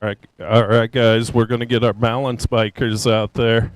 All right, guys, we're going to get our balance bikers out there.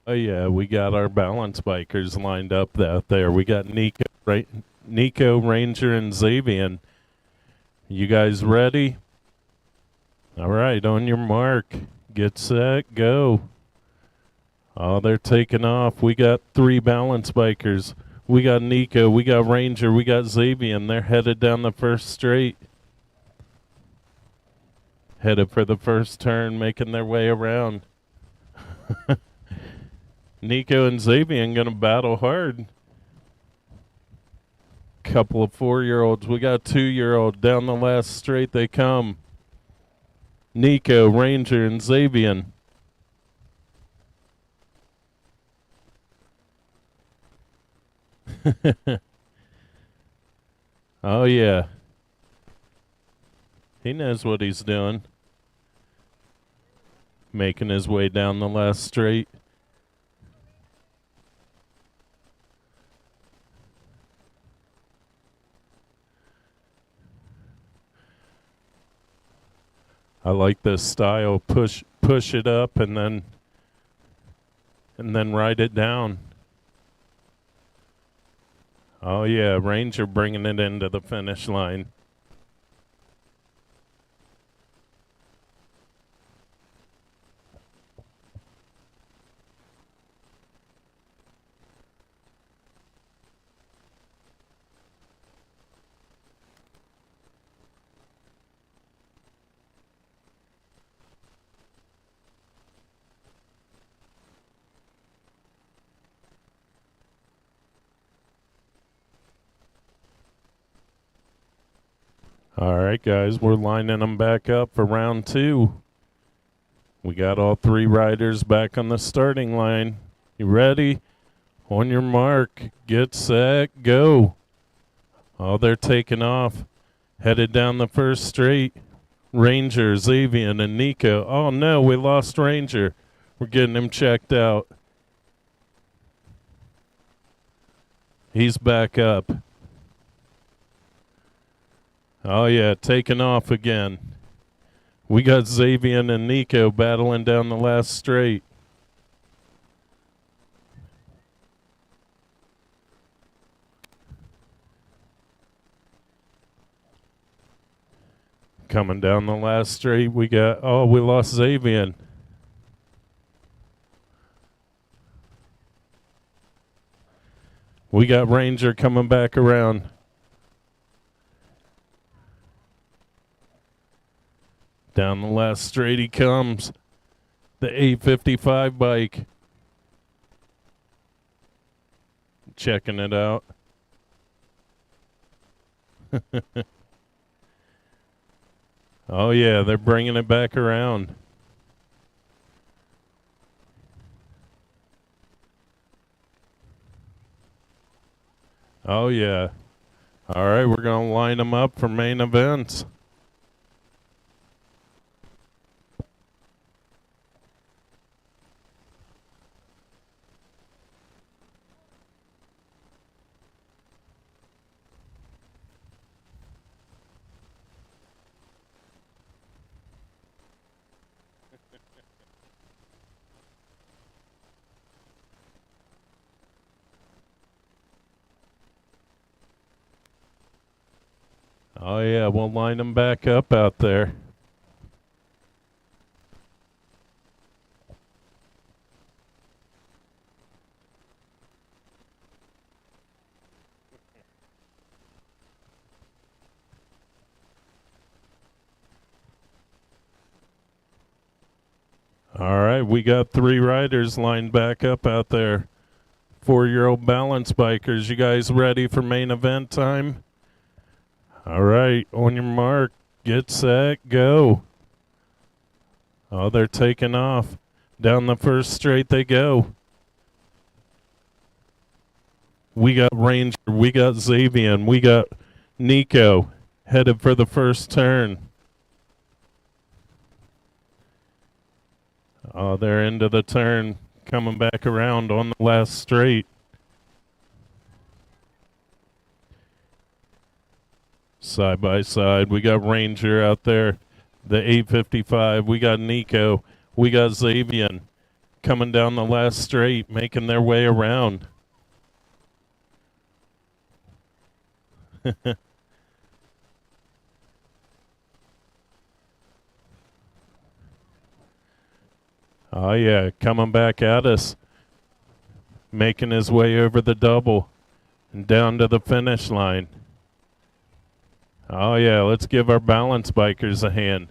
Oh yeah, we got our balance bikers lined up out there. We got Nico, Ranger, and Xavier. You guys ready? All right, on your mark, get set, go. Oh, they're taking off. We got 3 balance bikers. We got Nico, we got Ranger, we got Xavier. They're headed down the first straight. Headed for the first turn, making their way around. Nico and Xavier gonna battle hard. Couple of 4-year-olds. We got a 2-year-old down the last straight. They come. Nico, Ranger, and Xavier. Oh yeah. He knows what he's doing. Making his way down the last straight. I like this style. Push it up and then ride it down. Oh yeah, Ranger bringing it into the finish line. All right, guys, we're lining them back up for round 2. We got all 3 riders back on the starting line. You ready? On your mark, get set, go. Oh, they're taking off. Headed down the first straight. Ranger, Xavier, and Nico. Oh no, we lost Ranger. We're getting him checked out. He's back up. Oh yeah, taking off again. We got Xavier and Nico battling down the last straight. Coming down the last straight, we lost Xavier. We got Ranger coming back around. Down the last straight he comes. The 855 bike. Checking it out. Oh yeah, they're bringing it back around. Oh yeah. All right, we're going to line them up for main events. Oh yeah, we'll line them back up out there. All right, we got 3 riders lined back up out there. 4-year-old balance bikers. You guys ready for main event time? All right, on your mark, get set, go. Oh, they're taking off. Down the first straight they go. We got Ranger, we got Xavier, we got Nico headed for the first turn. Oh, they're into the turn, coming back around on the last straight. Side by side, we got Ranger out there, the 855. We got Nico, we got Xavier coming down the last straight, making their way around. Oh yeah, coming back at us, making his way over the double and down to the finish line. Oh yeah, let's give our balance bikers a hand.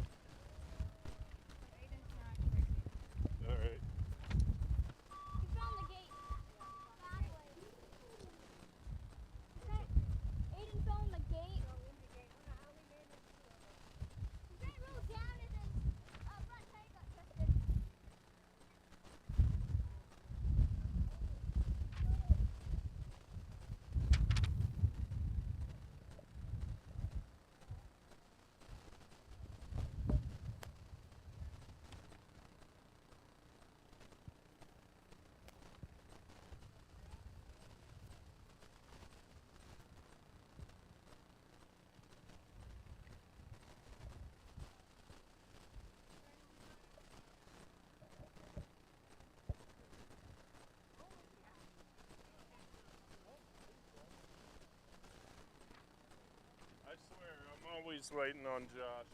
I swear, I'm always waiting on Josh.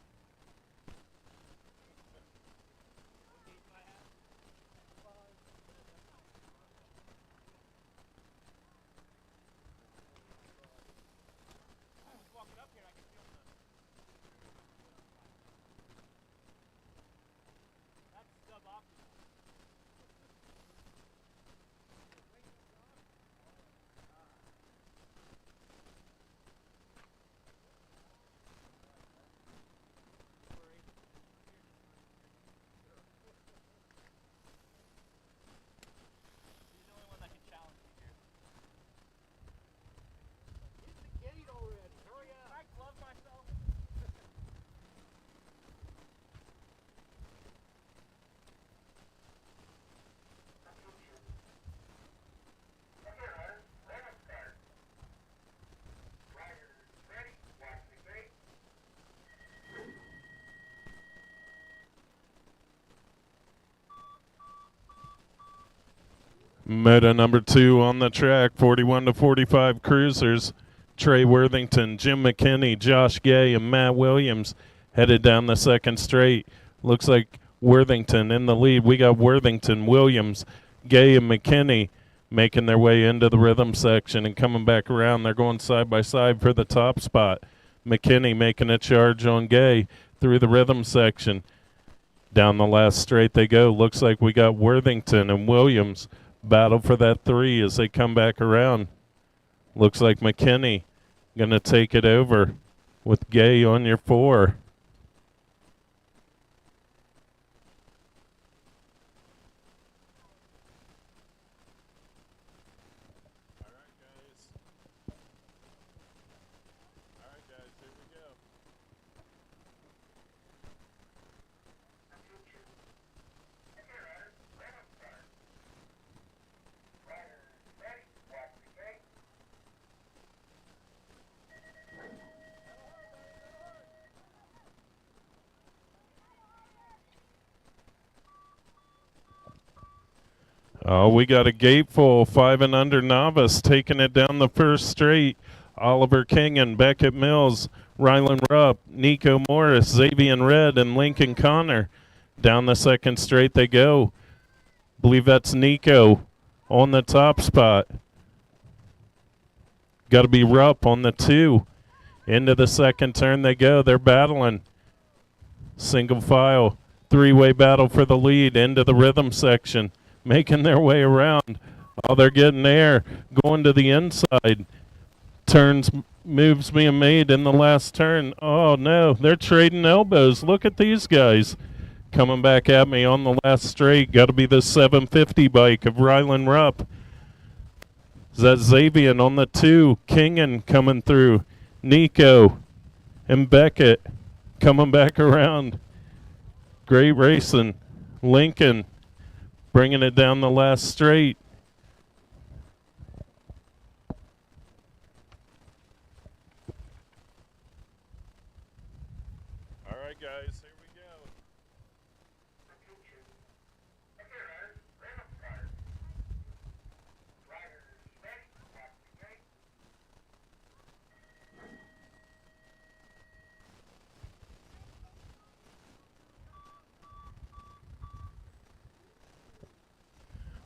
Moto number 2 on the track, 41 to 45 cruisers. Trey Worthington, Jim McKinney, Josh Gay, and Matt Williams headed down the second straight. Looks like Worthington in the lead. We got Worthington, Williams, Gay, and McKinney making their way into the rhythm section and coming back around. They're going side by side for the top spot. McKinney making a charge on Gay through the rhythm section. Down the last straight they go. Looks like we got Worthington and Williams battle for that 3 as they come back around. Looks like McKinney going to take it over with Gay on your 4. Oh, we got a gateful 5 and under novice taking it down the first straight. Oliver King and Beckett Mills, Rylan Rupp, Nico Morris, Xavier Red, and Lincoln Connor. Down the second straight they go. Believe that's Nico on the top spot. Got to be Rupp on the 2. Into the second turn they go. They're battling. Single file. 3-way battle for the lead into the rhythm section. Making their way around. Oh, they're getting air. Going to the inside. Moves being made in the last turn. Oh, no. They're trading elbows. Look at these guys. Coming back at me on the last straight. Got to be the 750 bike of Rylan Rupp. Is that Xavier on the 2? Kingen coming through. Nico and Beckett coming back around. Great racing. Lincoln bringing it down the last straight. All right, guys, here we go.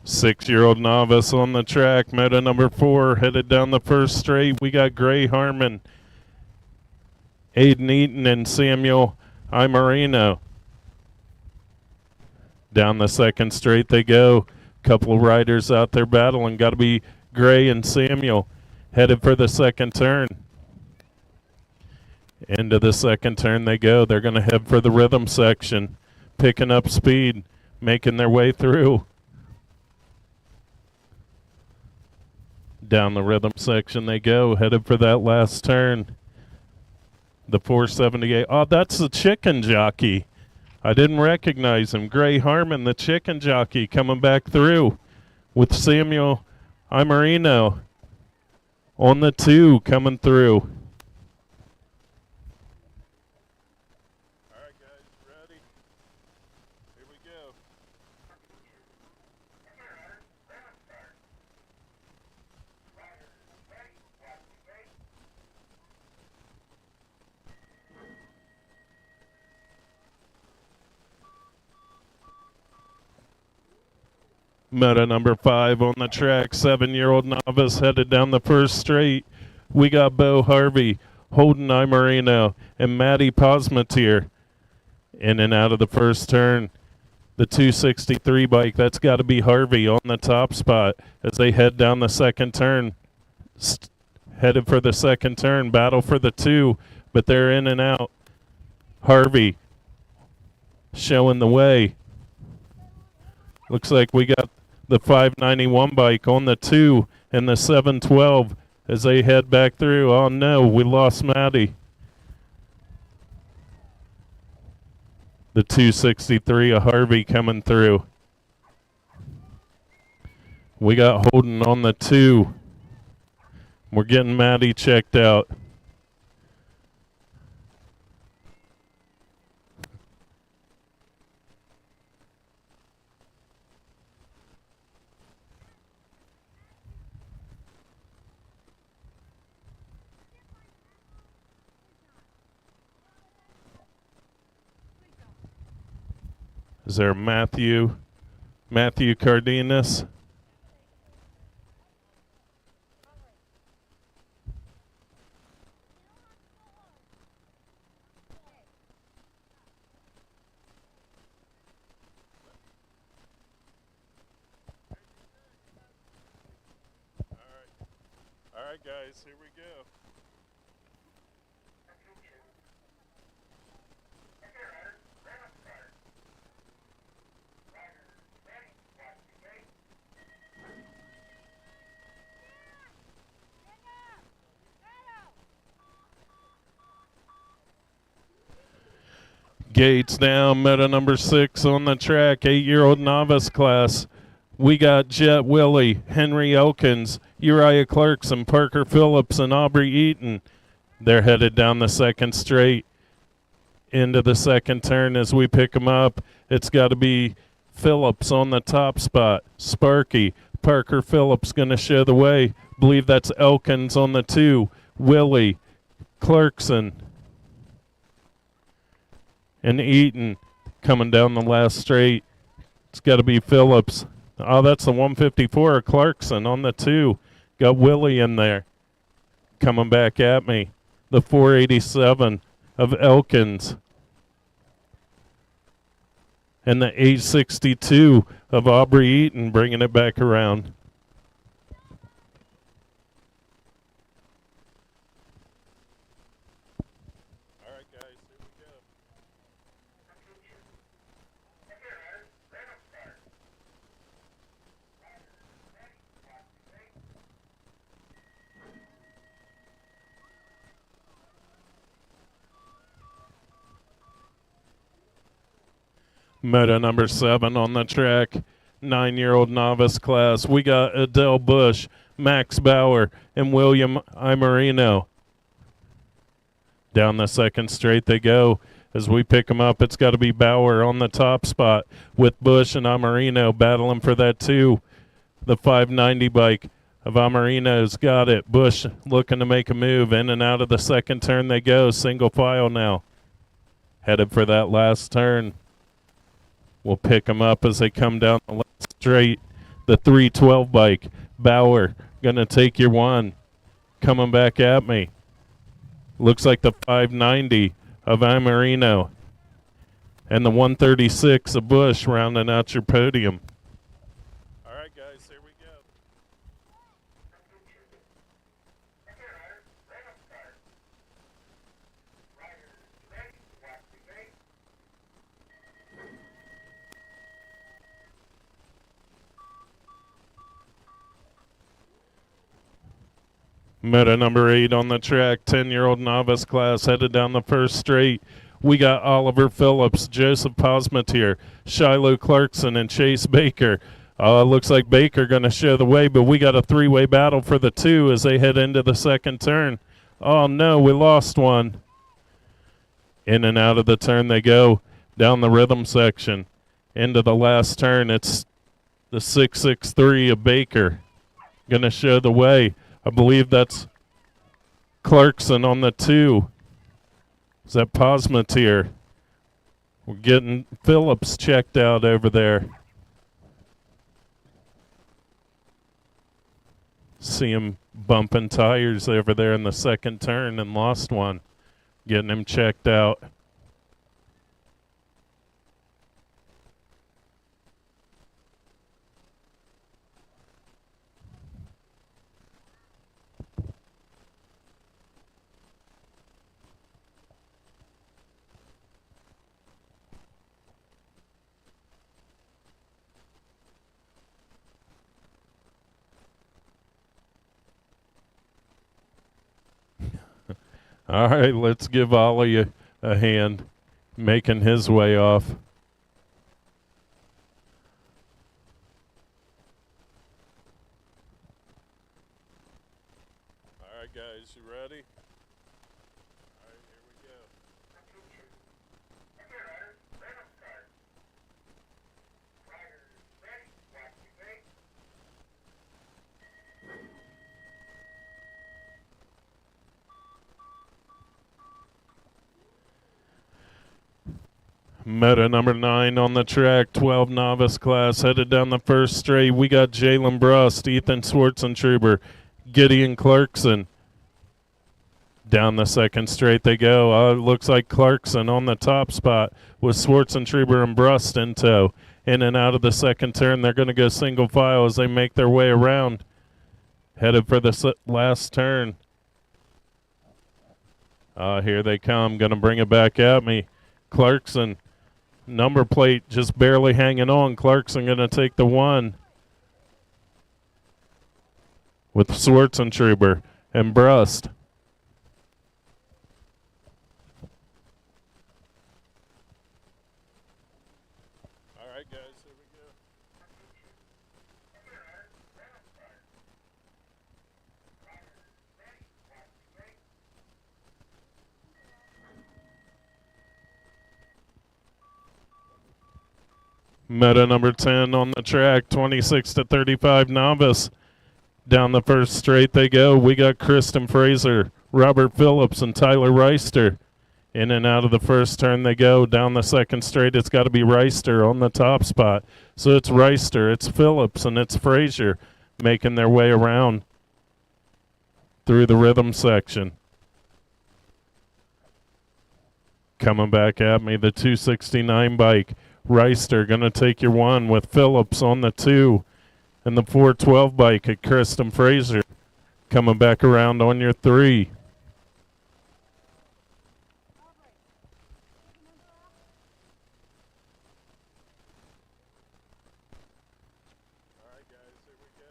6-year-old novice on the track. Moto number 4 headed down the first straight. We got Gray Harmon, Aiden Eaton, and Samuel Imarino. Down the second straight they go. Couple of riders out there battling. Got to be Gray and Samuel headed for the second turn. Into the second turn they go. They're going to head for the rhythm section, picking up speed, making their way through. Down the rhythm section they go, headed for that last turn. The 478. Oh, that's the chicken jockey. I didn't recognize him. Gray Harmon, the chicken jockey, coming back through with Samuel Imarino on the 2 coming through. All right, guys, ready? Here we go. Moto number 5 on the track. 7-year-old novice headed down the first straight. We got Bo Harvey, Holden Imarino, and Matty Posmatier in and out of the first turn. The 263 bike, that's got to be Harvey on the top spot as they head down the second turn. Headed for the second turn, battle for the 2, but they're in and out. Harvey showing the way. Looks like we got the 591 bike on the 2 and the 712 as they head back through. Oh no, we lost Matty. The 263 of Harvey coming through. We got Holden on the 2. We're getting Matty checked out. Is there Matthew Cardenas? right, guys, here we go. Gates down, meta number 6 on the track, 8-year-old novice class. We got Jet Willie, Henry Elkins, Uriah Clarkson, Parker Phillips, and Aubrey Eaton. They're headed down the second straight into the second turn as we pick them up. It's got to be Phillips on the top spot. Sparky, Parker Phillips going to show the way. Believe that's Elkins on the 2. Willie, Clarkson, and Eaton coming down the last straight. It's got to be Phillips. Oh, that's the 154 of Clarkson on the 2. Got Willie in there. Coming back at me. The 487 of Elkins. And the 862 of Aubrey Eaton bringing it back around. All right, guys, here we go. Meta number 7 on the track, 9-year-old novice class. We got Adele Bush, Max Bauer, and William Imarino. Down the second straight they go. As we pick them up, it's got to be Bauer on the top spot with Bush and Amarino battling for that 2. The 590 bike of Amarino's got it. Bush looking to make a move. In and out of the second turn they go. Single file now. Headed for that last turn. We'll pick them up as they come down the last straight. The 312 bike. Bauer going to take your 1. Coming back at me. Looks like the 590 of Amarino. And the 136 of Bush rounding out your podium. All right, guys, here we go. Meta number 8 on the track, 10-year-old novice class headed down the first straight. We got Oliver Phillips, Joseph Posmatier, Shiloh Clarkson, and Chase Baker. Looks like Baker going to show the way, but we got a 3-way battle for the 2 as they head into the second turn. Oh, no, we lost one. In and out of the turn they go, down the rhythm section. Into the last turn, it's the 663 of Baker going to show the way. I believe that's Clarkson on the 2. Is that Posmatier? We're getting Phillips checked out over there. See him bumping tires over there in the second turn and lost one. Getting him checked out. All right, let's give Ollie a hand making his way off. All right, guys, you ready? All right, here we go. Meta number 9 on the track, 12 novice class, headed down the first straight. We got Jalen Brust, Ethan Schwartzentruber, Gideon Clarkson. Down the second straight they go. It looks like Clarkson on the top spot with Schwartzentruber and Brust in tow. In and out of the second turn, they're going to go single file as they make their way around. headed for the last turn. Here they come, gonna bring it back at me. Clarkson, number plate just barely hanging on. Clarkson gonna take the one with Schwartzentruber and Brust. All right, guys, here we go. Meta number 10 on the track, 26-35 novice. Down the first straight they go. We got Kristen Fraser, Robert Phillips, and Tyler Reister. In and out of the first turn they go. Down the second straight, it's got to be Reister on the top spot. So it's Reister, it's Phillips, and it's Fraser making their way around through the rhythm section. Coming back at me, the 269 bike. Reister going to take your one with Phillips on the 2. And the 412 bike at Kristen Fraser coming back around on your 3. All right, guys, here we go.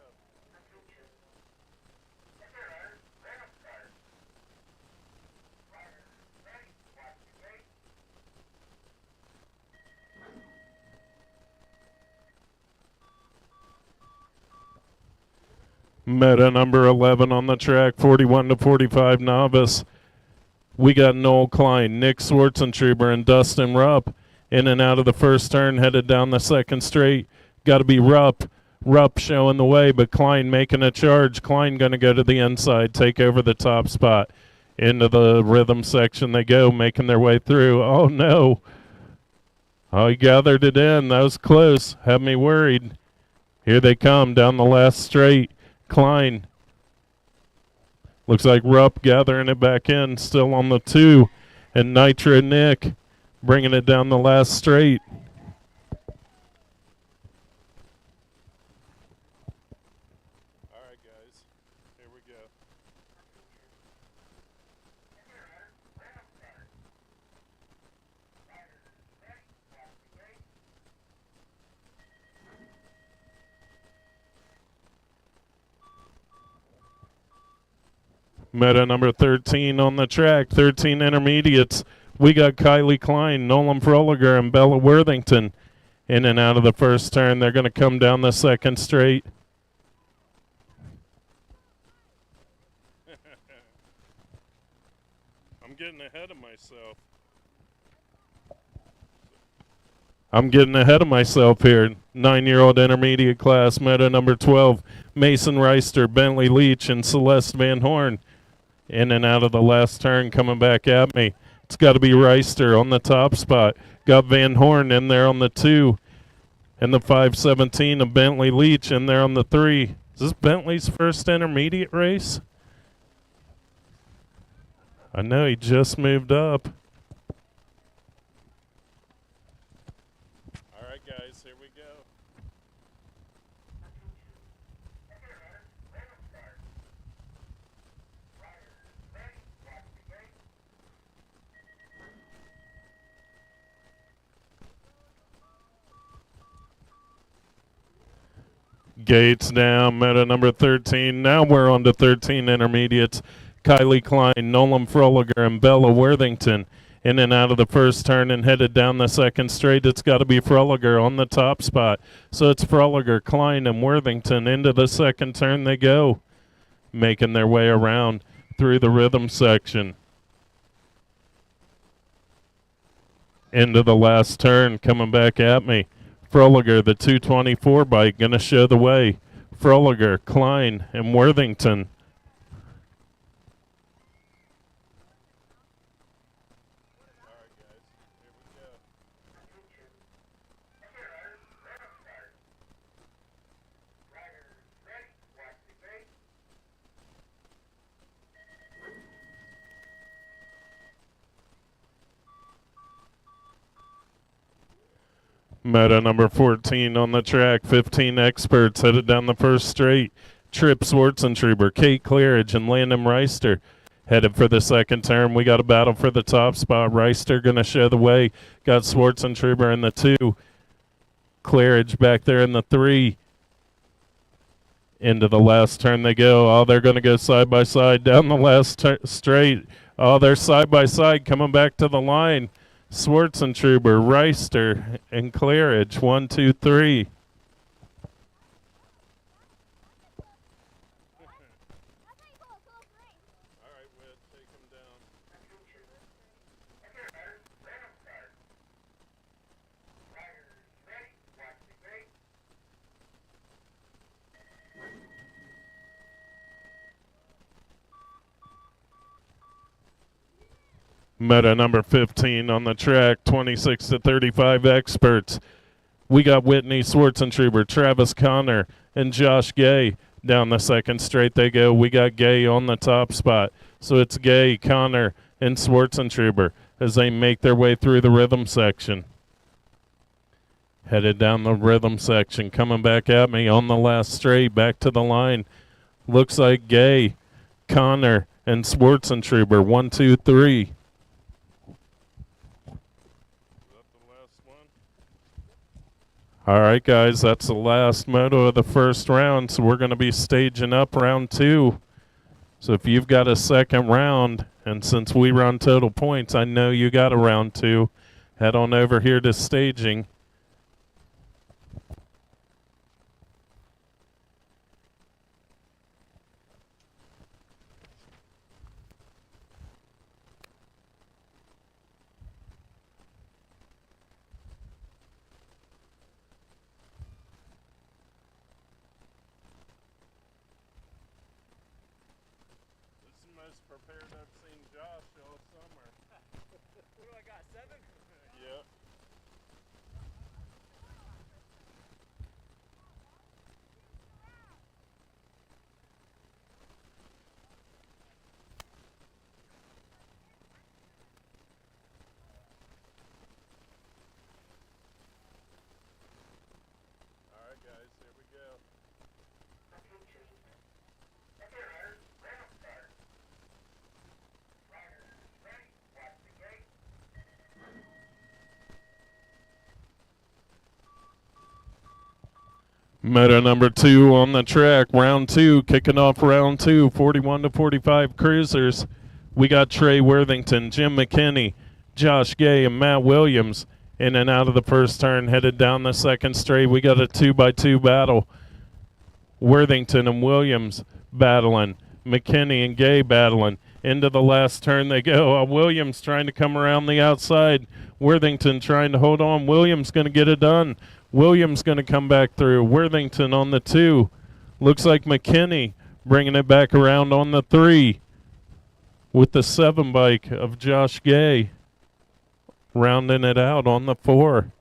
Meta number 11 on the track, 41-45 novice. We got Noel Klein, Nick Schwartzentruber, and Dustin Rupp. In and out of the first turn, headed down the second straight. Got to be Rupp. Rupp showing the way, but Klein making a charge. Klein going to go to the inside, take over the top spot. Into the rhythm section they go, making their way through. Oh, no. Oh, he gathered it in. That was close. Had me worried. Here they come down the last straight. Klein. Looks like Rupp gathering it back in, still on the 2. And Nitro Nick bringing it down the last straight. All right, guys. Here we go. Meta number 13 on the track, 13 intermediates. We got Kylie Klein, Nolan Froliger, and Bella Worthington. In and out of the first turn, they're going to come down the second straight. I'm getting ahead of myself. Here. 9-year-old intermediate class, meta number 12, Mason Reister, Bentley Leach, and Celeste Van Horn. In and out of the last turn, coming back at me. It's got to be Reister on the top spot. Got Van Horn in there on the 2. And the 517 of Bentley Leach in there on the 3. Is this Bentley's first intermediate race? I know he just moved up. All right, guys, here we go. Gates down, meta number 13. Now we're on to 13 intermediates. Kylie Klein, Nolan Froliger, and Bella Worthington. In and out of the first turn and headed down the second straight. It's got to be Froliger on the top spot. So it's Froliger, Klein, and Worthington. Into the second turn they go, making their way around through the rhythm section. Into the last turn, coming back at me. Froliger, the 224 bike, going to show the way. Froliger, Klein, and Worthington. Meta number 14 on the track, 15 experts headed down the first straight. Tripp Swartzentruber, Kate Clearidge, and Landon Reister headed for the second turn. We got a battle for the top spot. Reister going to show the way. Got Swartzentruber in the 2. Clearidge back there in the 3. Into the last turn they go. Oh, they're going to go side by side down the last straight. Oh, they're side by side coming back to the line. Swartzentruber, Reister, and Clearidge. 1, 2, 3. Meta number 15 on the track, 26 to 35 experts. We got Whitney Swartzentruber, Travis Connor, and Josh Gay. Down the second straight they go. We got Gay on the top spot. So it's Gay, Connor, and Swartzentruber as they make their way through the rhythm section. Headed down the rhythm section, coming back at me on the last straight, back to the line. Looks like Gay, Connor, and Swartzentruber. 1, 2, 3. All right, guys, that's the last moto of the first round, so we're going to be staging up round 2. So if you've got a second round, and since we run total points, I know you got a round 2, head on over here to staging. Prepared I've seen Josh all summer. What do I got, 7? Yep. All right, guys, here we go. Moto number 2 on the track, round 2, kicking off round 2, 41 to 45 cruisers. We got Trey Worthington, Jim McKinney, Josh Gay, and Matt Williams in and out of the first turn, headed down the second straight. We got a 2x2 battle. Worthington and Williams battling, McKinney and Gay battling. Into the last turn they go. Williams trying to come around the outside. Worthington trying to hold on. Williams going to get it done. Williams going to come back through. Worthington on the 2. Looks like McKinney bringing it back around on the 3 with the 7 bike of Josh Gay rounding it out on the 4.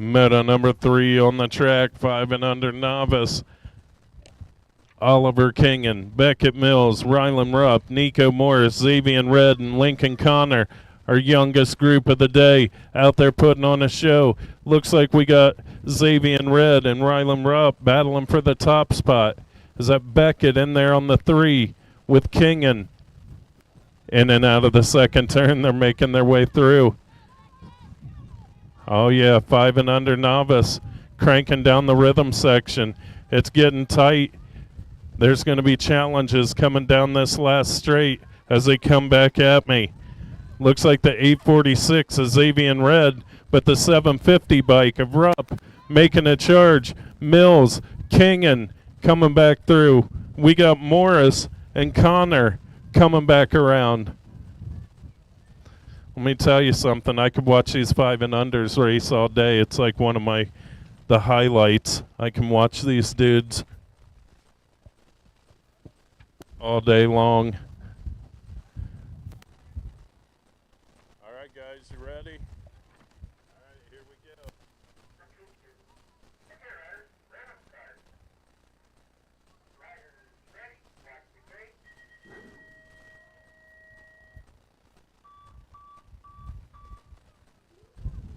Meta number 3 on the track, 5 and under novice. Oliver Kingan, Beckett Mills, Rylan Rupp, Nico Morris, Xavier Red, and Lincoln Connor, our youngest group of the day, out there putting on a show. Looks like we got Xavier Red and Rylan Rupp battling for the top spot. Is that Beckett in there on the 3 with Kingan? In and out of the second turn, they're making their way through. Oh yeah, 5 and under novice, cranking down the rhythm section. It's getting tight. There's going to be challenges coming down this last straight as they come back at me. Looks like the 846 is Xavier Red, but the 750 bike of Rupp making a charge. Mills, Kingan coming back through. We got Morris and Connor coming back around. Let me tell you something. I could watch these 5 and unders race all day. It's like one of the highlights. I can watch these dudes. all day long. All right, guys, you ready? All right, here we go.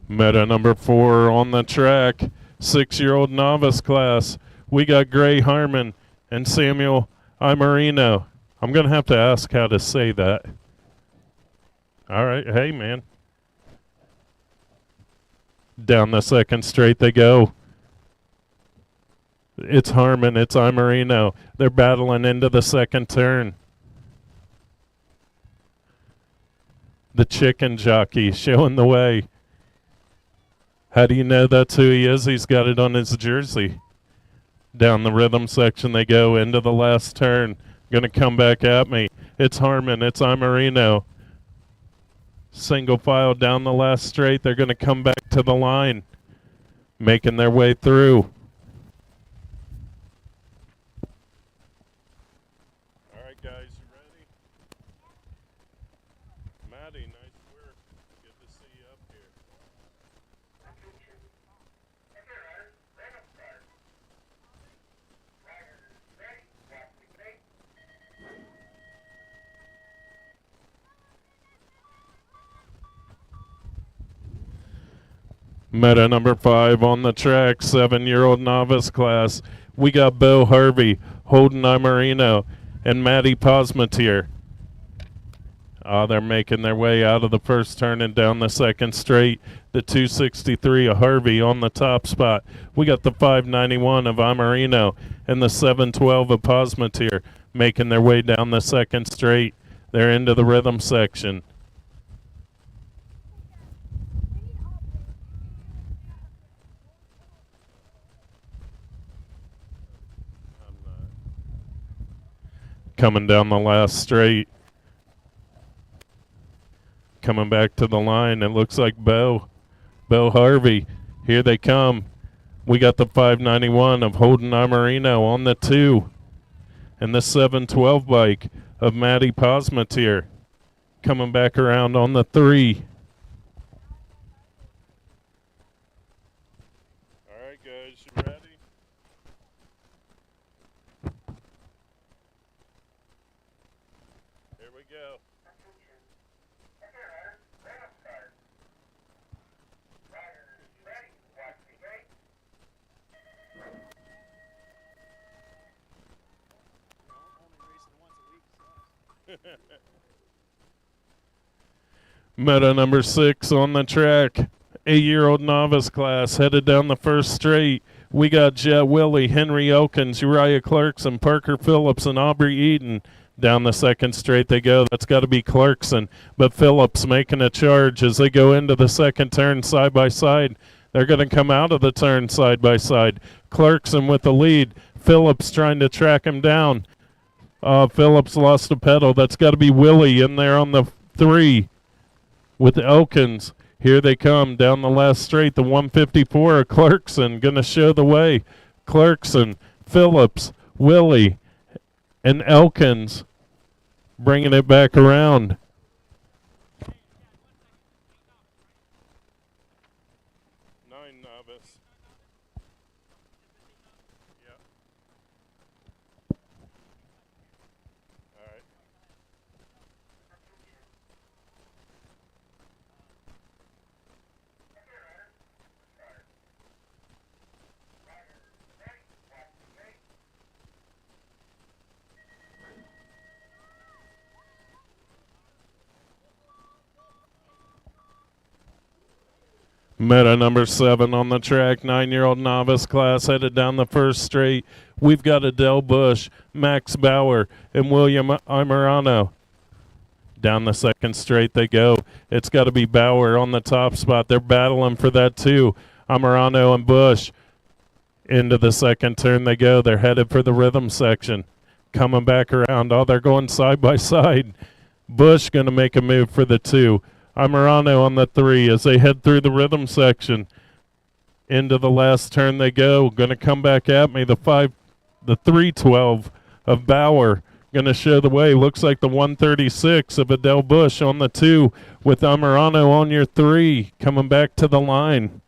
Meta number 4 on the track, 6-year-old novice class. We got Gray Harmon and Samuel Imarino. I'm going to have to ask how to say that. All right, hey, man. Down the second straight they go. It's Harmon, it's Imarino. They're battling into the second turn. The chicken jockey showing the way. How do you know that's who he is? He's got it on his jersey. Down the rhythm section they go into the last turn. Going to come back at me. It's Harmon. It's Imarino. Single file down the last straight. They're going to come back to the line. Making their way through. All right, guys, you ready? Maddie, nice work. Good to see you up here. Meta number 5 on the track, 7-year-old novice class. We got Bo Harvey, Holden Imarino, and Maddie Posmatier. They're making their way out of the first turn and down the second straight. The 263 of Harvey on the top spot. We got the 591 of Imarino and the 712 of Posmatier making their way down the second straight. They're into the rhythm section. Coming down the last straight. Coming back to the line. It looks like Bo Harvey. Here they come. We got the 591 of Holden Imarino on the 2. And the 712 bike of Maddie Posmatier. Coming back around on the 3. All right, guys, you ready? Here we go. Meta number 6 on the track. 8-year-old novice class headed down the first straight. We got Jet Willie, Henry Elkins, Uriah Clarkson, Parker Phillips, and Aubrey Eaton. Down the second straight they go. That's got to be Clarkson. But Phillips making a charge as they go into the second turn side by side. They're going to come out of the turn side by side. Clarkson with the lead. Phillips trying to track him down. Phillips lost a pedal. That's got to be Willie in there on the 3 with Elkins. Here they come down the last straight. The 154 of Clarkson going to show the way. Clarkson, Phillips, Willie, and Elkins bringing it back around. Nine novice. Yeah. All right. Meta number 7 on the track, 9-year-old novice class headed down the first straight. We've got Adele Bush, Max Bauer, and William Imarano. Down the second straight they go. It's got to be Bauer on the top spot. They're battling for that too. Imarano and Bush. Into the second turn they go. They're headed for the rhythm section. Coming back around. They're going side by side. Bush going to make a move for the 2. Imarano on the 3 as they head through the rhythm section. Into the last turn they go. Going to come back at me. The 312 of Bauer going to show the way. Looks like the 136 of Adele Bush on the 2 with Amarano on your 3, coming back to the line.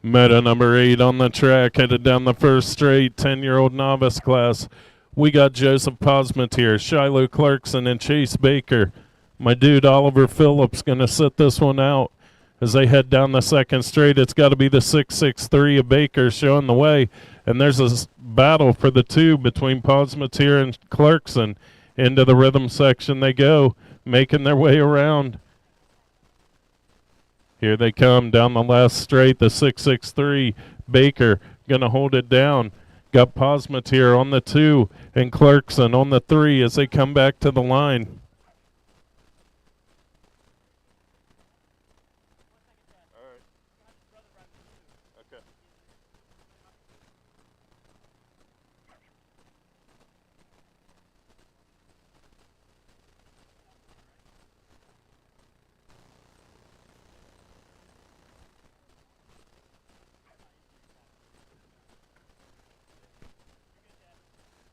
Meta number 8 on the track, headed down the first straight, 10-year-old novice class. We got Joseph Posmatier, Shiloh Clarkson, and Chase Baker. My dude Oliver Phillips going to sit this one out. As they head down the second straight, it's got to be the 663 of Baker showing the way. And there's a battle for the 2 between Posmatier and Clarkson. Into the rhythm section they go, making their way around. Here they come down the last straight, the 663. Baker going to hold it down. Got Posmatier on the 2 and Clarkson on the 3 as they come back to the line.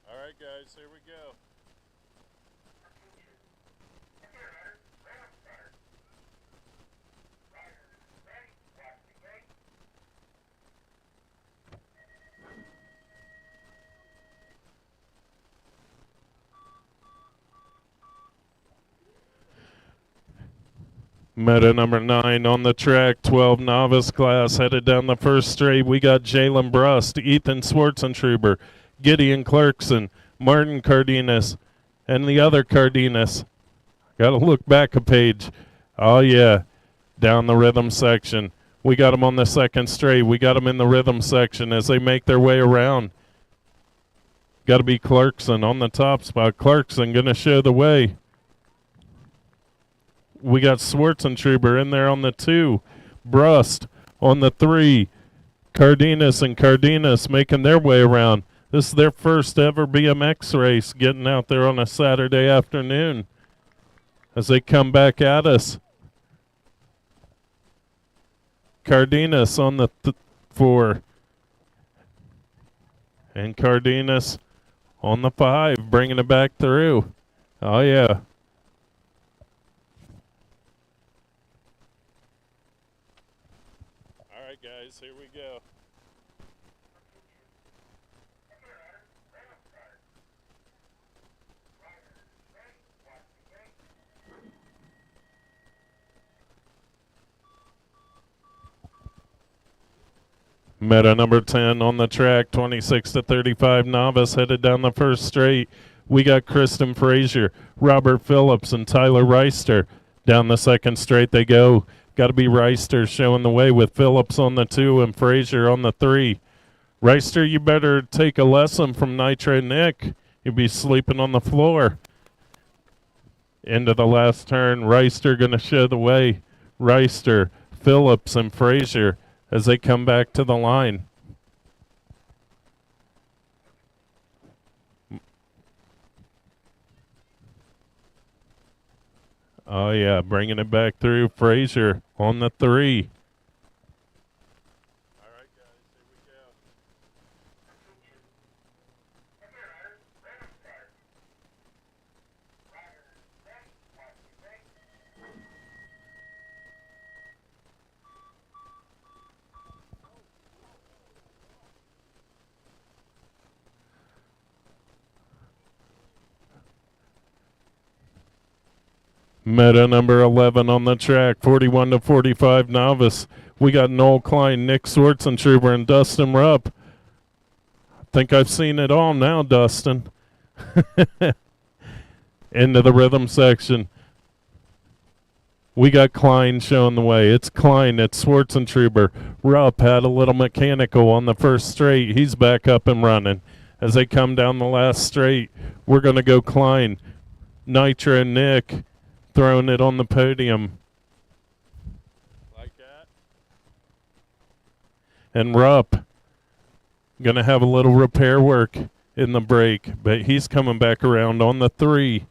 All right, guys, here we go. Meta number 9 on the track, 12 novice class, headed down the first straight. We got Jalen Brust, Ethan Schwartzentruber, Gideon Clarkson, Martin Cardenas, and the other Cardenas. Got to look back a page. Oh, yeah, down the rhythm section. We got them on the second straight. We got them in the rhythm section as they make their way around. Got to be Clarkson on the top spot. Clarkson going to show the way. We got Schwartzentruber in there on the 2. Brust on the 3. Cardenas and Cardenas making their way around. This is their first ever BMX race, getting out there on a Saturday afternoon as they come back at us. Cardenas on the 4. And Cardenas on the 5, bringing it back through. Oh, yeah. All right, guys, here we go. Meta number 10 on the track, 26 to 35 novice, headed down the first straight. We got Kristen Frazier, Robert Phillips, and Tyler Reister. Down the second straight they go. Got to be Reister showing the way with Phillips on the 2 and Frazier on the 3. Reister, you better take a lesson from Nitro Nick. You'll be sleeping on the floor. Into the last turn, Reister going to show the way. Reister, Phillips, and Frazier as they come back to the line. Oh, yeah, bringing it back through. Frazier on the 3. All right, guys, here we go. Meta number 11 on the track, 41 to 45 novice. We got Noel Klein, Nick Schwartzentruber, and Dustin Rupp. I think I've seen it all now, Dustin. Into the rhythm section. We got Klein showing the way. It's Klein, it's Schwartzentruber. Rupp had a little mechanical on the first straight. He's back up and running. As they come down the last straight, we're going to go Klein. Nitro Nick throwing it on the podium. Like that. And Rupp going to have a little repair work in the break, but he's coming back around on the 3.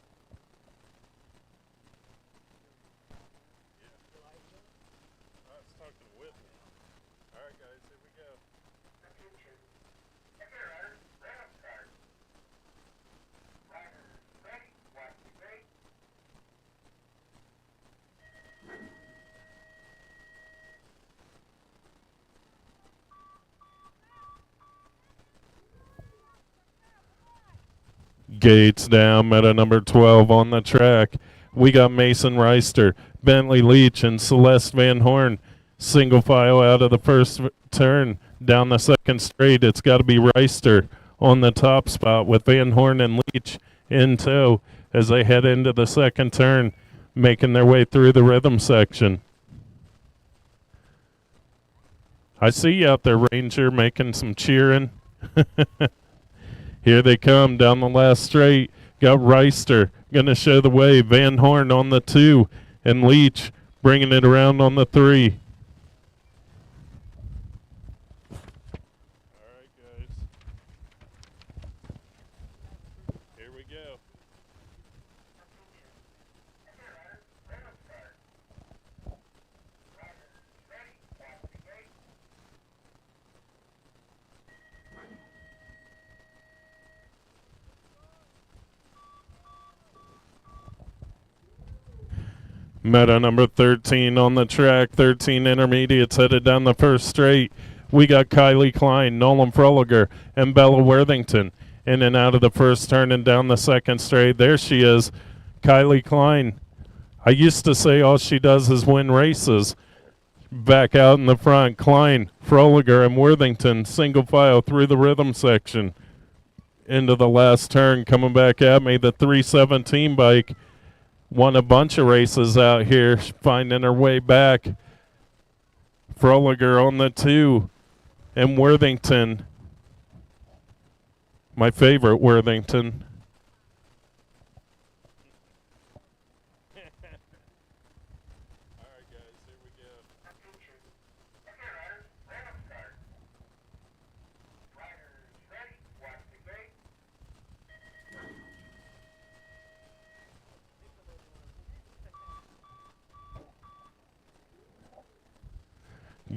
Gates down, meta number 12 on the track. We got Mason Reister, Bentley Leach, and Celeste Van Horn. Single file out of the first turn. Down the second straight, it's got to be Reister on the top spot with Van Horn and Leach in tow as they head into the second turn, making their way through the rhythm section. I see you out there, Ranger, making some cheering. Here they come down the last straight. Got Reister going to show the way. Van Horn on the 2 and Leach bringing it around on the 3. All right, guys. Here we go. Meta number 13 on the track. 13 intermediates headed down the first straight. We got Kylie Klein, Nolan Froliger, and Bella Worthington in and out of the first turn and down the second straight. There she is, Kylie Klein. I used to say all she does is win races. Back out in the front, Klein, Froliger, and Worthington single file through the rhythm section. Into the last turn, coming back at me, the 317 bike. Won a bunch of races out here, finding her way back. Froliger on the 2, and Worthington, my favorite Worthington. All right, guys, here we go.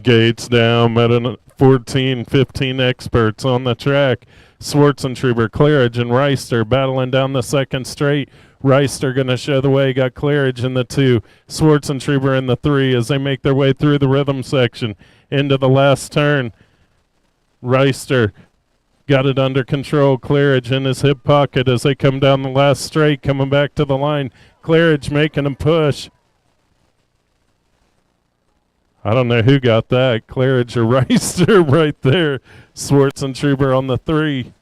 Gates down, meta 14, 15 experts on the track. Schwartzentruber, Claridge, and Reister battling down the second straight. Reister going to show the way. Got Claridge in the 2, Schwartzentruber in the 3 as they make their way through the rhythm section into the last turn. Reister got it under control. Claridge in his hip pocket as they come down the last straight, coming back to the line. Claridge making a push. I don't know who got that. Claridge or Reister right there. Schwartzentruber on the 3.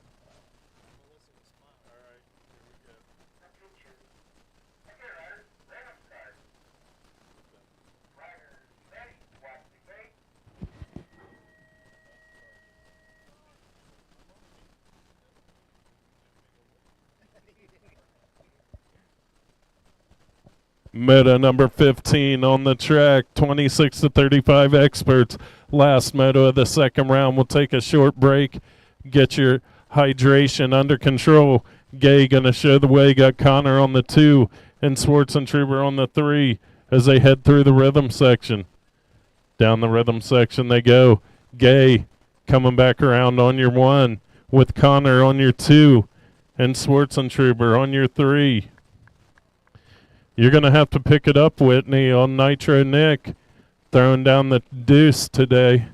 Meta number 15 on the track, 26 to 35 experts. Last moto of the second round. We'll take a short break, get your hydration under control. Gay gonna show the way. Got Connor on the 2 and Schwartzentruber on the 3 as they head through the rhythm section. Down the rhythm section they go. Gay coming back around on your 1 with Connor on your 2 and Schwartzentruber on your 3. You're going to have to pick it up, Whitney, on Nitro Nick. Throwing down the deuce today.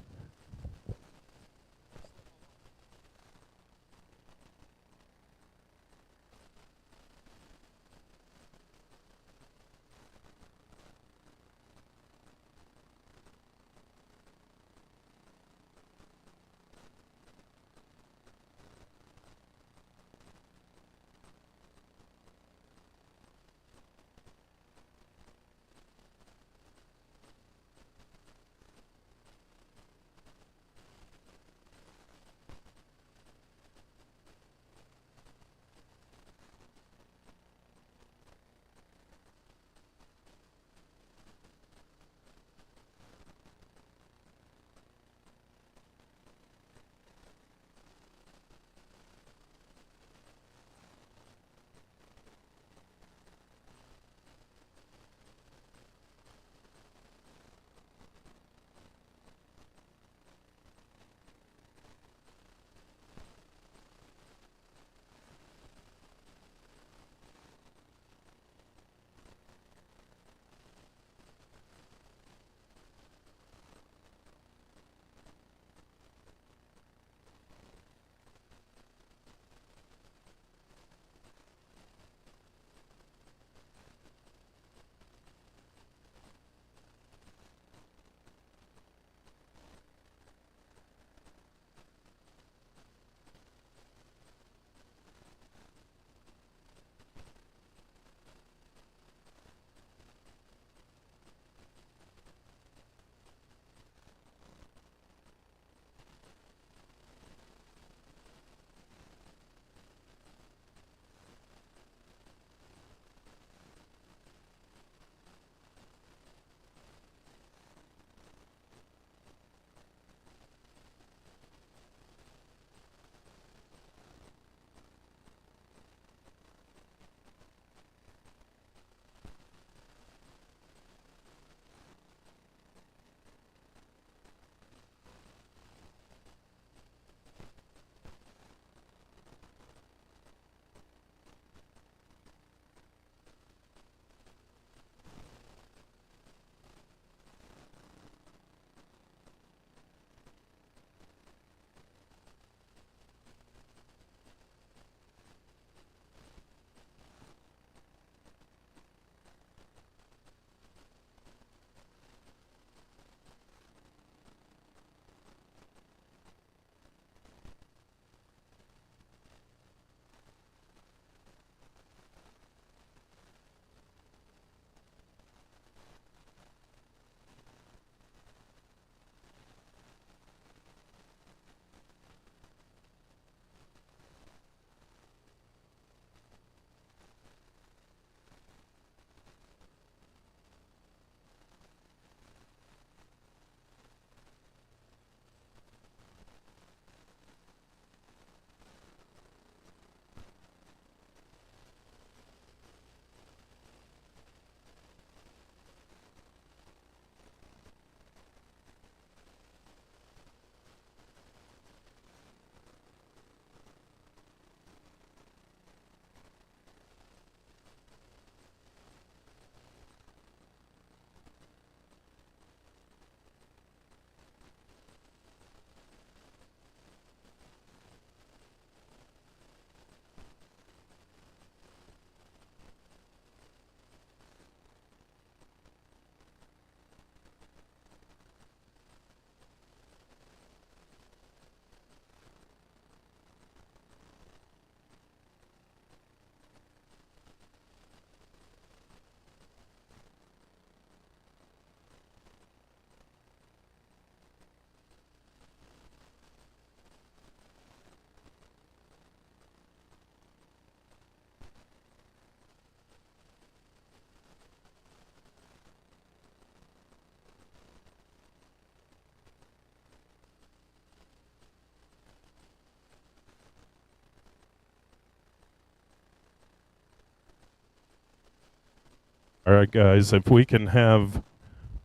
All right, guys, if we can have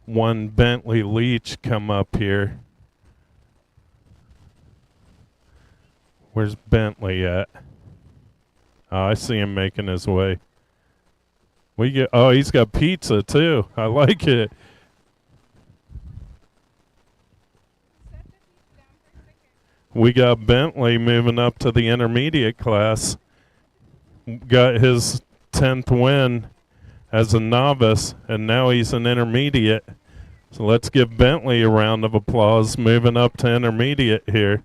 one Bentley Leach come up here. Where's Bentley at? Oh, I see him making his way. Oh, he's got pizza too. I like it. We got Bentley moving up to the intermediate class. Got his 10th win as a novice, and now he's an intermediate. So let's give Bentley a round of applause moving up to intermediate here.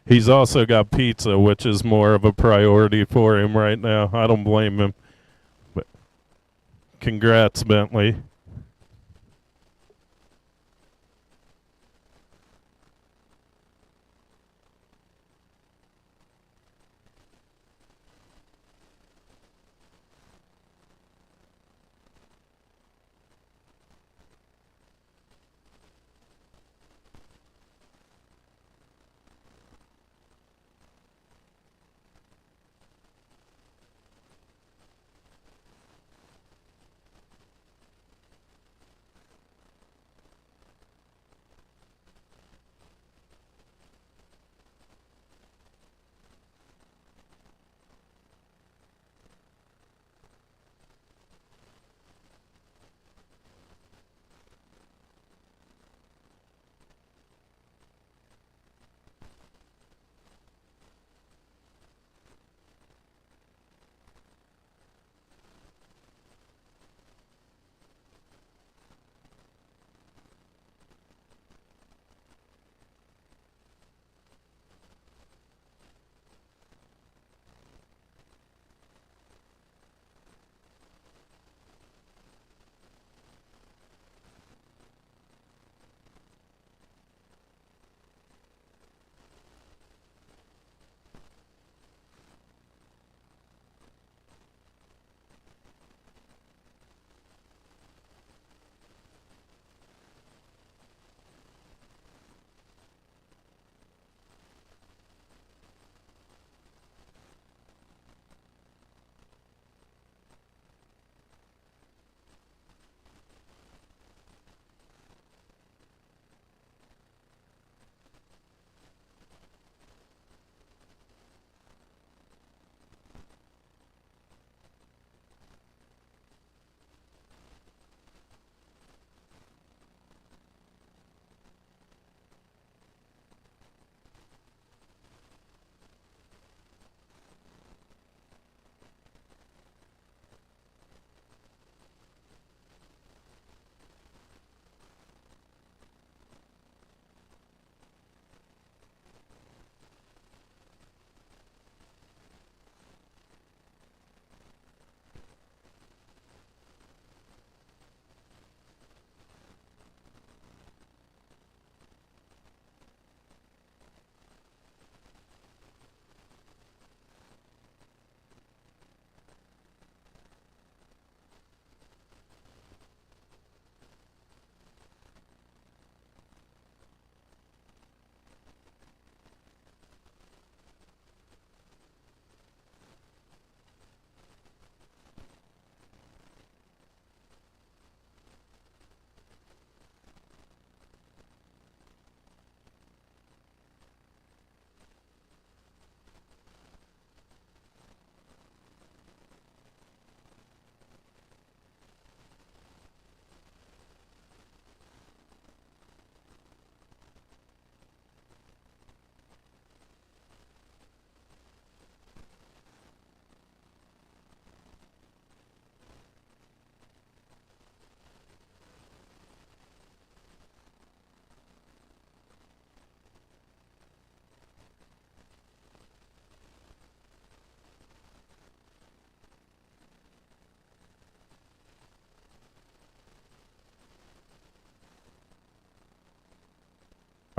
He's also got pizza, which is more of a priority for him right now. I don't blame him. But congrats, Bentley.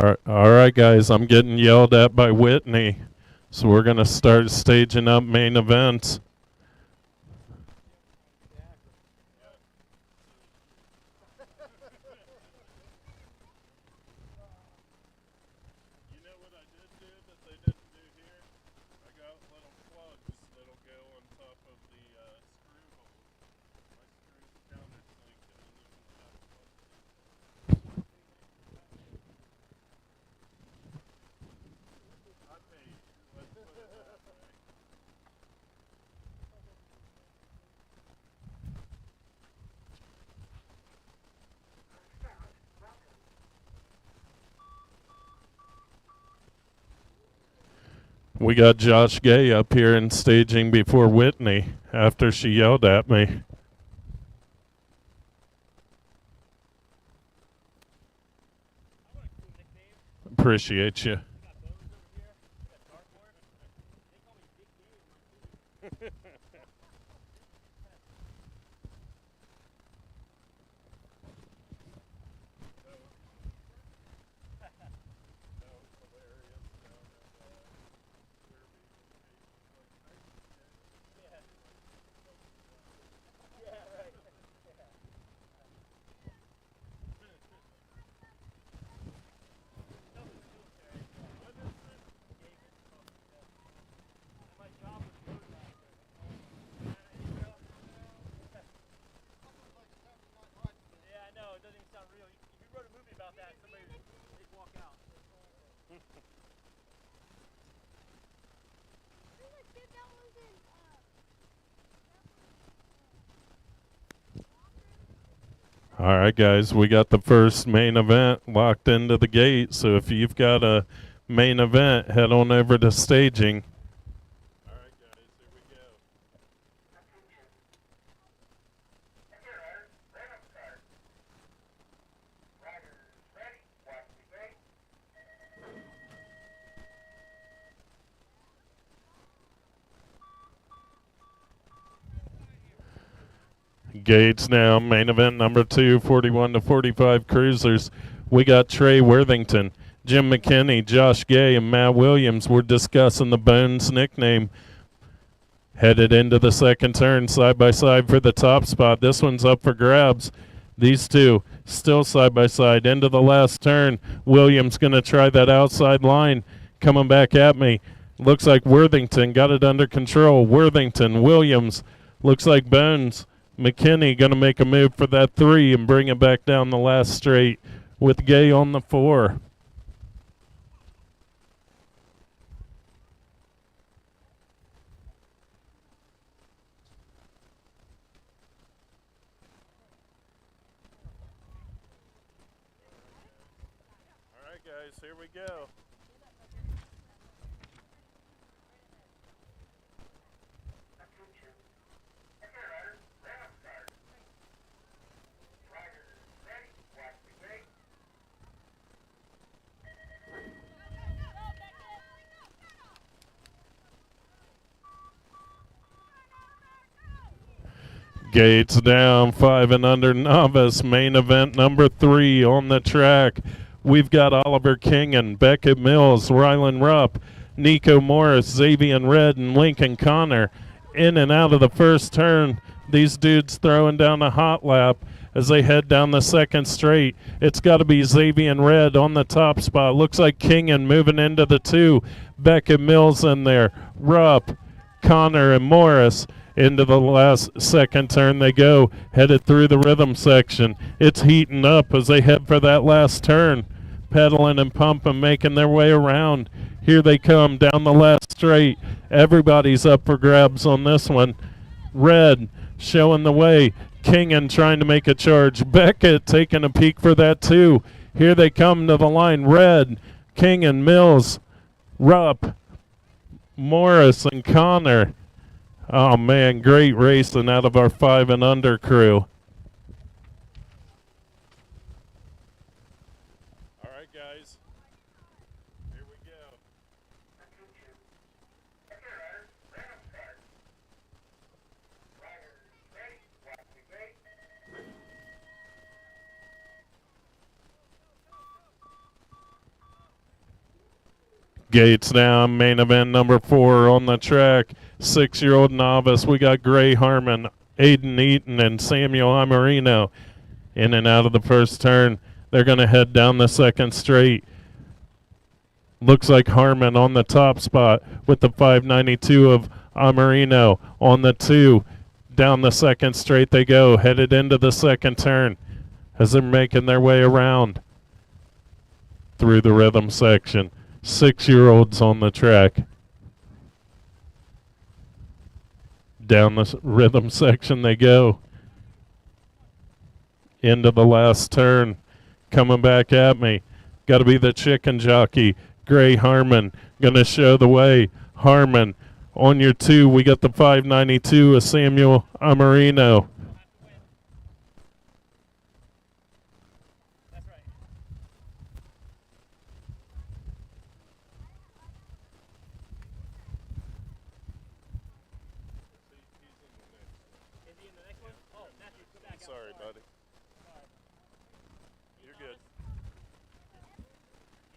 All right, guys, I'm getting yelled at by Whitney. So we're going to start staging up main events. what I did do that they didn't do here? I got little plugs that'll go on top of the screw hole. My screws countersink and then you can have plugs. I made you. Let's put it that way. We got Josh Gay up here and staging before Whitney after she yelled at me. I want a cool nickname. Appreciate you. I got Bones over here. I got Dartboard. They call me Big Game. Yeah, right. My job was roadmaster. Yeah, I know. It doesn't even sound real. If you wrote a movie about that, they'd walk out. All right, guys, we got the first main event locked into the gate. So if you've got a main event, head on over to staging. All right, guys, here we go. Gates now, main event number 2, 41 to 45 cruisers. We got Trey Worthington, Jim McKinney, Josh Gay, and Matt Williams. We're discussing the Bones nickname. Headed into the second turn, side by side for the top spot. This one's up for grabs. These two still side by side into the last turn. Williams going to try that outside line. Coming back at me. Looks like Worthington got it under control. Worthington, Williams. Looks like Bones. McKinney going to make a move for that 3 and bring it back down the last straight with Gay on the 4. All right, guys, here we go. Gates down, 5 and under novice. Main event number 3 on the track. We've got Oliver King and Beckett Mills, Rylan Rupp, Nico Morris, Xavier Red, and Lincoln Connor. In and out of the first turn. These dudes throwing down a hot lap as they head down the second straight. It's got to be Xavier Red on the top spot. Looks like Kingan moving into the 2. Beckett Mills in there. Rupp, Connor, and Morris. Into the last second turn they go, headed through the rhythm section. It's heating up as they head for that last turn, pedaling and pumping, making their way around. Here they come down the last straight. Everybody's up for grabs on this one. Red showing the way. Kingan trying to make a charge. Beckett taking a peek for that too. Here they come to the line. Red, Kingan, Mills, Rupp, Morris, and Connor. Oh, man, great racing out of our 5 and under crew. All right, guys. Here we go. Gates down, main event number 4 on the track. 6-year-old novice. We got Gray Harmon, Aiden Eaton, and Samuel Amarino. In and out of the first turn. They're going to head down the second straight. Looks like Harmon on the top spot with the 592 of Amarino on the 2. Down the second straight they go, headed into the second turn as they're making their way around through the rhythm section. 6-year-olds on the track. Down the rhythm section they go. Into the last turn. Coming back at me. Got to be the chicken jockey. Gray Harmon going to show the way. Harmon on your 2. We got the 592 of Samuel Amarino. That's right. Is he in the next one? Oh, Matthew, go back out. Sorry, buddy. Sorry. You're good. And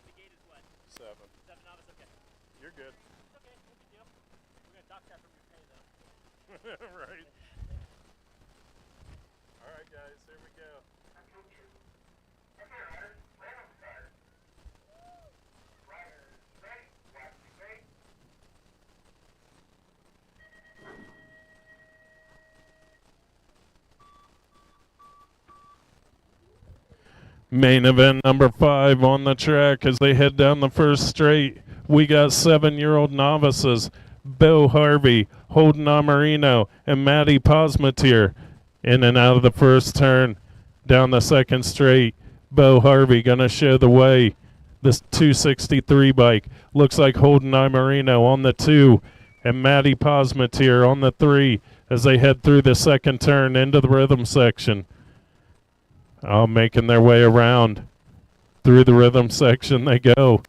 the gate is what? 7. 7 novice? Okay. You're good. It's okay. No big deal. We're going to dock that from your pay, though. Right. All right, guys, here we go. Main event number 5 on the track as they head down the first straight. We got 7-year-old novices, Bo Harvey, Holden Amarino, and Matty Posmatier in and out of the first turn. Down the second straight, Bo Harvey gonna show the way. This 263 bike looks like Holden Amarino on the 2 and Matty Posmatier on the 3 as they head through the second turn into the rhythm section. All making their way around through the rhythm section they go.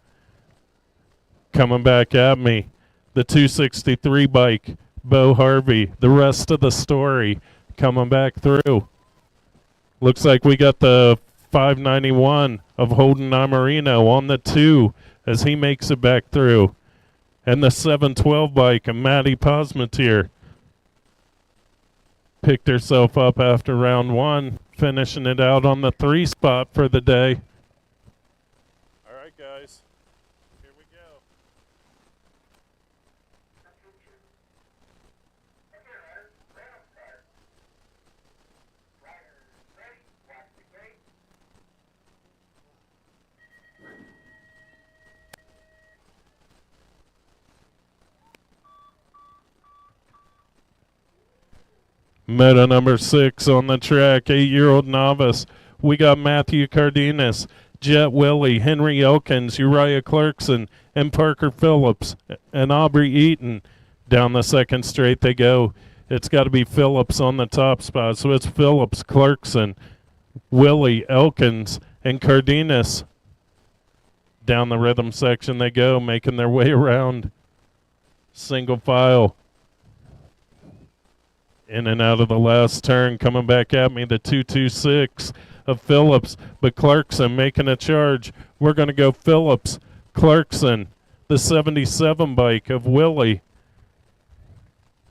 Coming back at me, the 263 bike, Bo Harvey. The rest of the story coming back through. Looks like we got the 591 of Holden Amarino on the 2 as he makes it back through. And the 712 bike of Matty Posmatier picked herself up after round 1, finishing it out on the 3 spot for the day. All right, guys, here we go. Meta number 6 on the track, 8-year-old novice. We got Matthew Cardenas, Jet Willie, Henry Elkins, Uriah Clarkson, and Parker Phillips, and Aubrey Eaton. Down the second straight they go. It's got to be Phillips on the top spot, so it's Phillips, Clarkson, Willie, Elkins, and Cardenas. Down the rhythm section they go, making their way around. Single file. In and out of the last turn, coming back at me, the 226 of Phillips, but Clarkson making a charge. We're going to go Phillips, Clarkson, the 77 bike of Willie,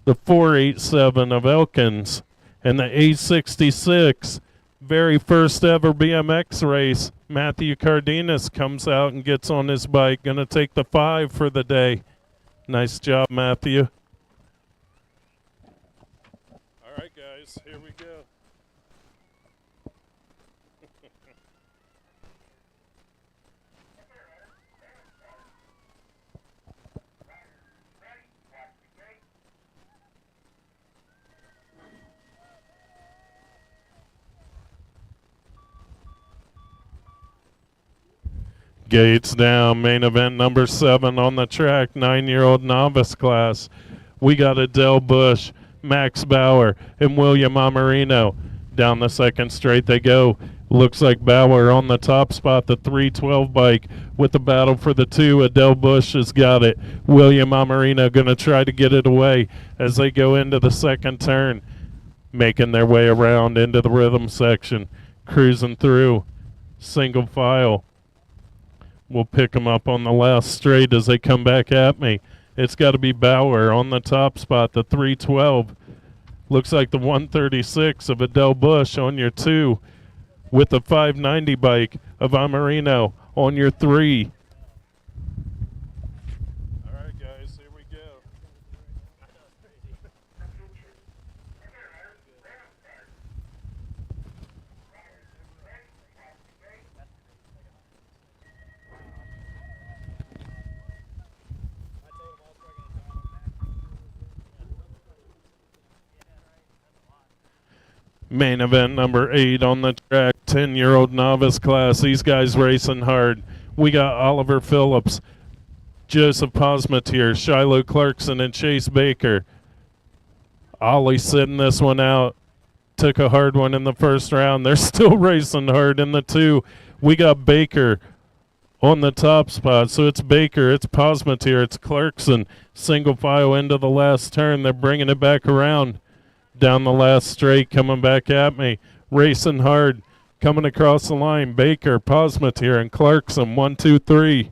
the 487 of Elkins, and the 866, very first ever BMX race. Matthew Cardenas comes out and gets on his bike, going to take the 5 for the day. Nice job, Matthew. All right, guys, here we go. Gates down, main event number 7 on the track, 9-year-old novice class. We got Adele Bush, Max Bauer, and William Amarino. Down the second straight they go. Looks like Bauer on the top spot, the 312 bike with the battle for the 2. Adele Bush has got it. William Amarino going to try to get it away as they go into the second turn, making their way around into the rhythm section, cruising through single file. We'll pick them up on the last straight as they come back at me. It's got to be Bauer on the top spot, the 312. Looks like the 136 of Adele Bush on your 2 with the 590 bike of Amarino on your 3. Main event number 8 on the track, 10-year-old novice class. These guys racing hard. We got Oliver Phillips, Joseph Posmatier, Shiloh Clarkson, and Chase Baker. Ollie sitting this one out. Took a hard one in the first round. They're still racing hard in the 2. We got Baker on the top spot. So it's Baker, it's Posmatier, it's Clarkson. Single file into the last turn. They're bringing it back around. Down the last straight, coming back at me. Racing hard. Coming across the line. Baker, Posmatier, and Clarkson. 1, 2, 3.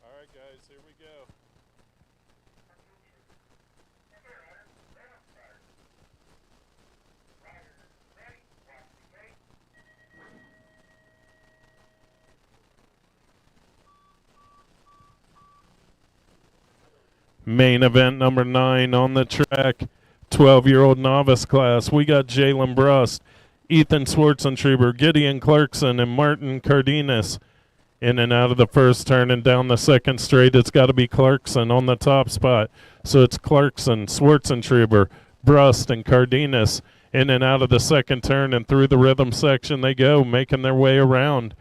All right, guys, here we go. Main event number 9 on the track, 12-year-old novice class. We got Jalen Brust, Ethan Schwartzentruber, Gideon Clarkson, and Martin Cardenas. In and out of the first turn and down the second straight, it's got to be Clarkson on the top spot. So it's Clarkson, Schwartzentruber, Brust, and Cardenas. In and out of the second turn and through the rhythm section they go, making their way around.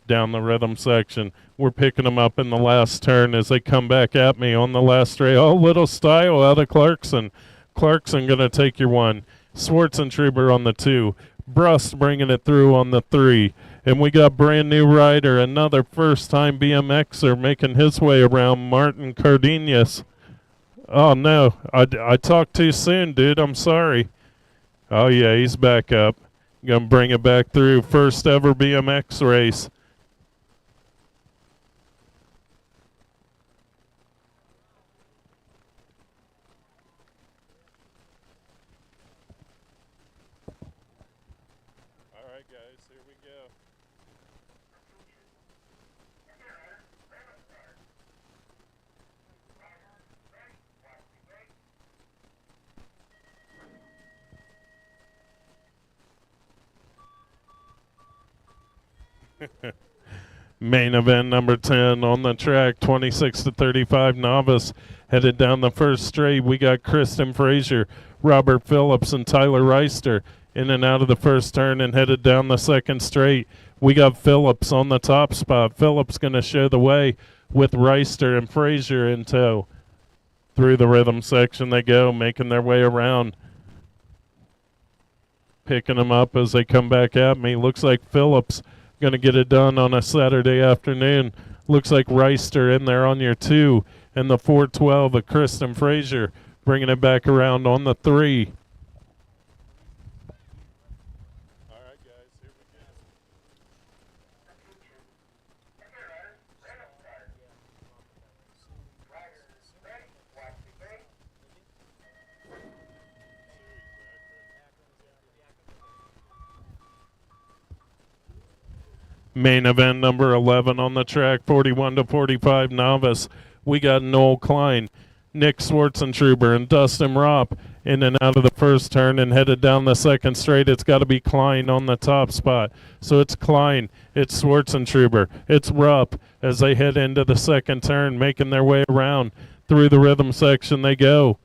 Down the rhythm section. We're picking them up in the last turn as they come back at me on the last straight. Oh, little style out of Clarkson. Clarkson going to take your 1. Schwartzentruber on the 2. Brust bringing it through on the 3. And we got brand new rider, another first-time BMXer making his way around, Martin Cardenas. Oh, no. I talked too soon, dude. I'm sorry. Oh, yeah, he's back up. Going to bring it back through. First ever BMX race. All right, guys, here we go. Main event number 10 on the track, 26 to 35 novice. Headed down the first straight, we got Kristen Frazier, Robert Phillips, and Tyler Reister. In and out of the first turn and headed down the second straight. We got Phillips on the top spot. Phillips going to show the way with Reister and Frazier in tow. Through the rhythm section they go, making their way around. Picking them up as they come back at me. Looks like Phillips going to get it done on a Saturday afternoon. Looks like Reister in there on your 2. And the 412 of Kristen Frazier bringing it back around on the 3. Main event number 11 on the track, 41 to 45 novice. We got Noel Klein, Nick Schwartzentruber, and Dustin Ropp in and out of the first turn and headed down the second straight. It's got to be Klein on the top spot. So it's Klein, it's Schwartzentruber, it's Rupp as they head into the second turn, making their way around. Through the rhythm section they go.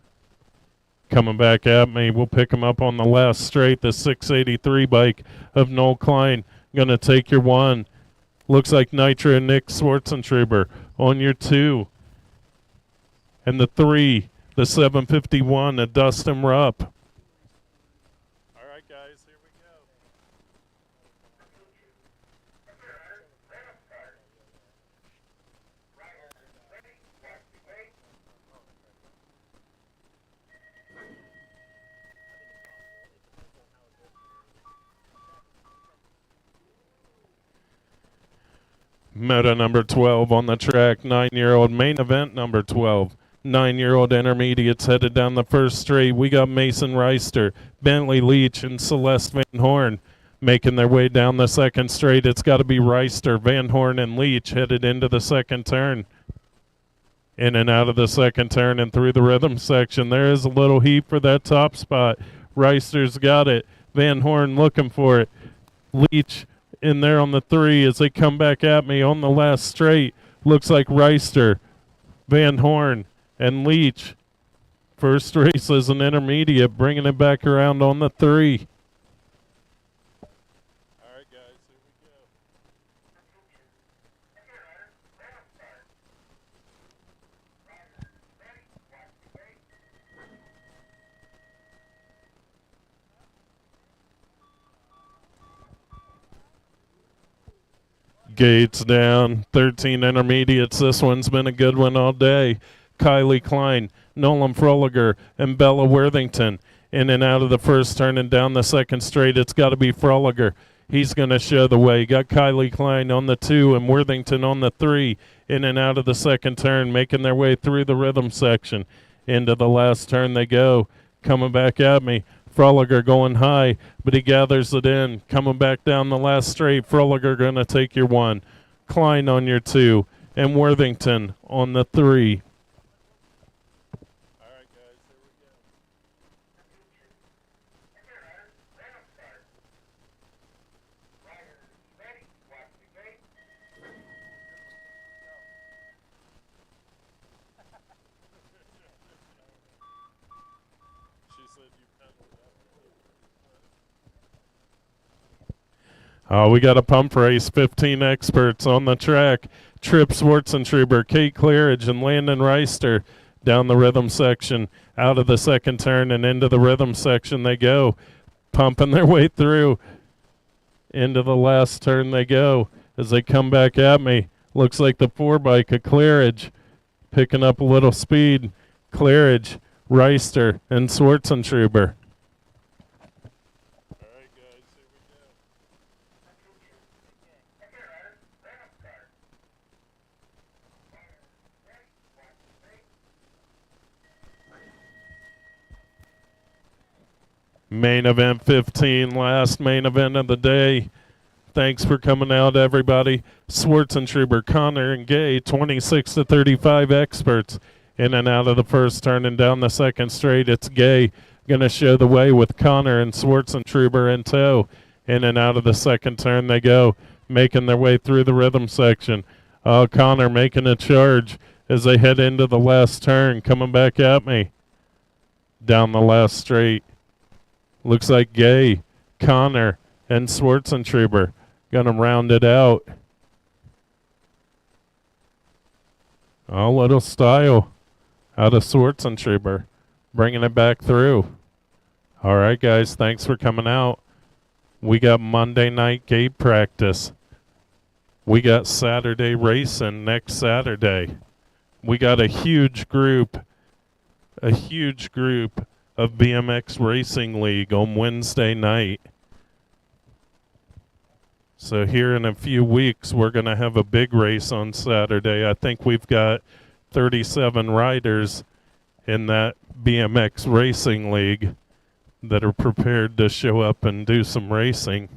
Coming back at me, we'll pick them up on the last straight, the 683 bike of Noel Klein. Going to take your 1. Looks like Nitro Nick Schwartzentruber on your 2. And the 3, the 751 of Dustin Rupp. All right, guys, here we go. Moto number 12 on the track, 9-year-old main event number 12. 9-year-old intermediates headed down the first straight. We got Mason Reister, Bentley Leach, and Celeste Van Horn making their way down the second straight. It's got to be Reister, Van Horn, and Leach headed into the second turn. In and out of the second turn and through the rhythm section. There is a little heat for that top spot. Reister's got it. Van Horn looking for it. Leach in there on the 3 as they come back at me on the last straight. Looks like Reister, Van Horn, and Leach First race is an intermediate, bringing it back around on the 3. All right, guys, here we go. Gates down, 13 intermediates. This one's been a good one all day. Kylie Klein, Nolan Froliger, and Bella Worthington in and out of the first turn and down the second straight. It's got to be Froliger. He's going to show the way. Got Kylie Klein on the 2 and Worthington on the 3 in and out of the second turn, making their way through the rhythm section. Into the last turn they go. Coming back at me. Froliger going high, but he gathers it in. Coming back down the last straight. Froliger going to take your 1. Klein on your 2 and Worthington on the 3. We got a pump race, 15 experts on the track. Trip Schwartzentruber, Kate Claridge, and Landon Reister down the rhythm section. Out of the second turn and into the rhythm section they go. Pumping their way through. Into the last turn they go. As they come back at me, looks like the 4-bike of Claridge picking up a little speed. Claridge, Reister, and Schwartzentruber. Main event 15, last main event of the day. Thanks for coming out, everybody. Schwartzentruber, Connor, and Gay, 26 to 35 experts. In and out of the first turn and down the second straight. It's Gay going to show the way with Connor and Schwartzentruber in tow. In and out of the second turn they go, making their way through the rhythm section. Connor making a charge as they head into the last turn, coming back at me. Down the last straight. Looks like Gay, Connor, and Schwartzentruber going to round it out. A little style out of Schwartzentruber, bringing it back through. All right, guys, thanks for coming out. We got Monday night gate practice. We got Saturday racing next Saturday. We got a huge group of BMX Racing League on Wednesday night. So here in a few weeks, we're going to have a big race on Saturday. I think we've got 37 riders in that BMX Racing League that are prepared to show up and do some racing.